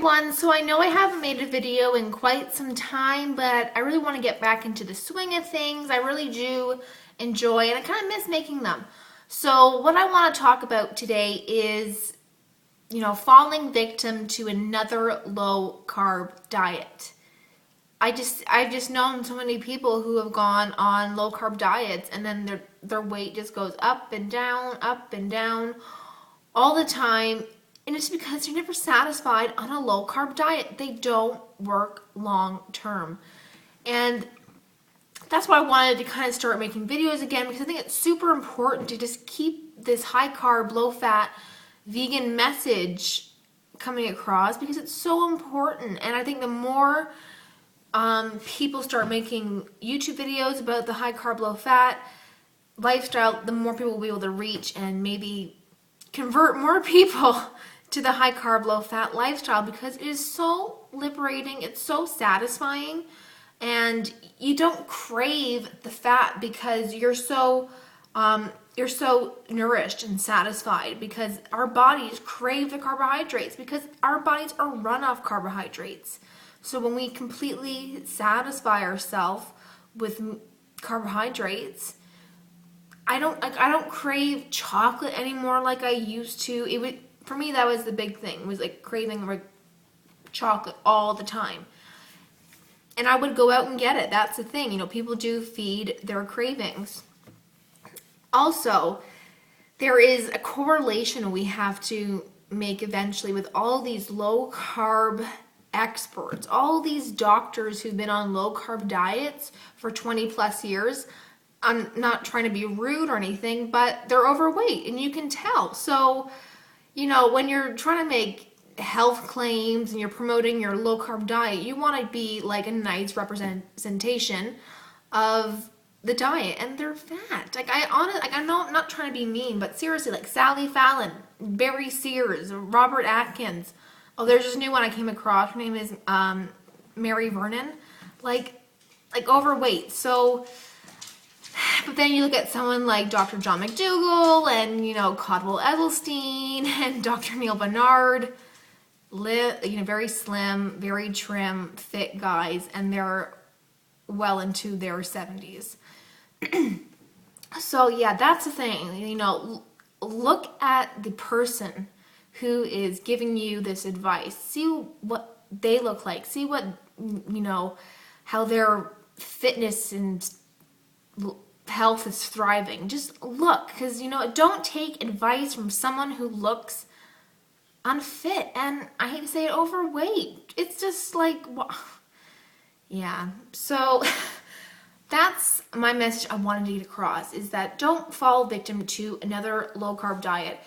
everyone. So I know I haven't made a video in quite some time, but I really want to get back into the swing of things. I really do enjoy, and I kind of miss making them. So what I want to talk about today is, falling victim to another low carb diet. I've just known so many people who have gone on low carb diets, and then their weight just goes up and down all the time. And it's because they're never satisfied on a low carb diet. They don't work long term. And that's why I wanted to kind of start making videos again, because I think it's super important to just keep this high carb, low fat, vegan message coming across, because it's so important. And I think the more people start making YouTube videos about the high carb, low fat lifestyle, the more people will be able to reach and maybe convert more people to the high carb, low fat lifestyle, because it is so liberating, it's so satisfying, and you don't crave the fat because you're so nourished and satisfied, because our bodies crave the carbohydrates, because our bodies are run off carbohydrates. So when we completely satisfy ourselves with carbohydrates, I don't crave chocolate anymore like I used to. For me, that was the big thing. It was like craving like chocolate all the time. And I would go out and get it. That's the thing. People do feed their cravings. Also, there is a correlation we have to make eventually with all these low carb experts, all these doctors who've been on low carb diets for 20 plus years. I'm not trying to be rude or anything, but they're overweight, and you can tell. So, when you're trying to make health claims and you're promoting your low carb diet, you want to be like a nice representation of the diet, and they're fat. I'm not trying to be mean, but seriously, like Sally Fallon, Barry Sears, Robert Atkins. Oh, there's this new one I came across. Her name is Mary Vernon. Like overweight. So, but then you look at someone like Dr. John McDougall and, Caldwell Esselstyn and Dr. Neil Barnard, very slim, very trim, fit guys, and they're well into their 70s. So yeah, that's the thing. Look at the person who is giving you this advice. See what they look like. See what, how their fitness and health is thriving. Just look, because don't take advice from someone who looks unfit, and I hate to say it, overweight. It's just like, yeah. So that's my message I wanted to get across, is that don't fall victim to another low carb diet.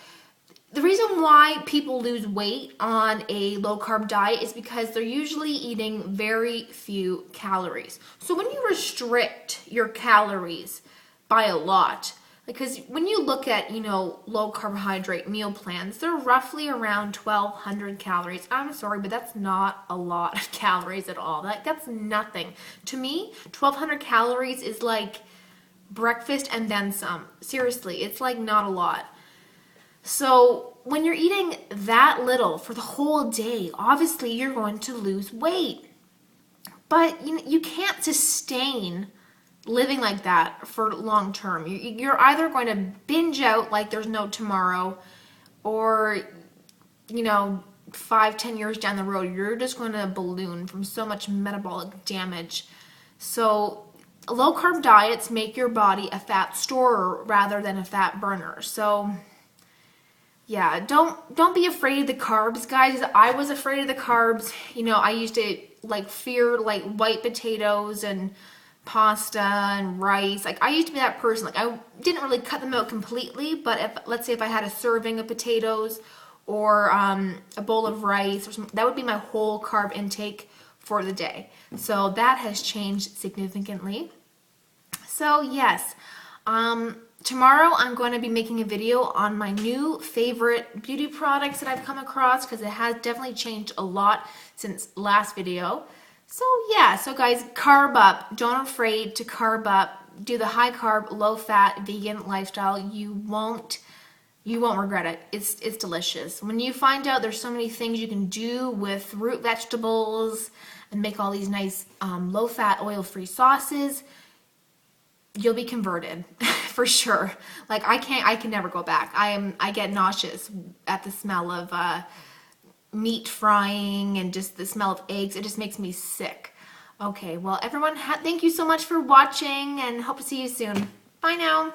The reason why people lose weight on a low carb diet is because they're usually eating very few calories. So when you restrict your calories by a lot, because when you look at, low carbohydrate meal plans, they're roughly around 1,200 calories. I'm sorry, but that's not a lot of calories at all. That's nothing. To me, 1,200 calories is like breakfast and then some. Seriously, it's like not a lot. So when you're eating that little for the whole day, obviously you're going to lose weight. But you can't sustain living like that for long term. You're either going to binge out like there's no tomorrow, or 5-10 years down the road, you're just going to balloon from so much metabolic damage. So low carb diets make your body a fat storer rather than a fat burner. So yeah, don't be afraid of the carbs, guys. I was afraid of the carbs. I used to fear white potatoes and pasta and rice. I used to be that person. I didn't really cut them out completely, but let's say if I had a serving of potatoes or a bowl of rice or something, that would be my whole carb intake for the day. So that has changed significantly. So yes, tomorrow I'm going to be making a video on my new favorite beauty products that I've come across, because it has definitely changed a lot since last video. So yeah, so guys, carb up. Don't afraid to carb up. Do the high carb, low fat, vegan lifestyle. You won't You won't regret it. It's delicious. When you find out there's so many things you can do with root vegetables and make all these nice low-fat, oil-free sauces, you'll be converted for sure. Like I can never go back. I get nauseous at the smell of meat frying and just the smell of eggs. It just makes me sick. Okay, well everyone, thank you so much for watching and hope to see you soon. Bye now.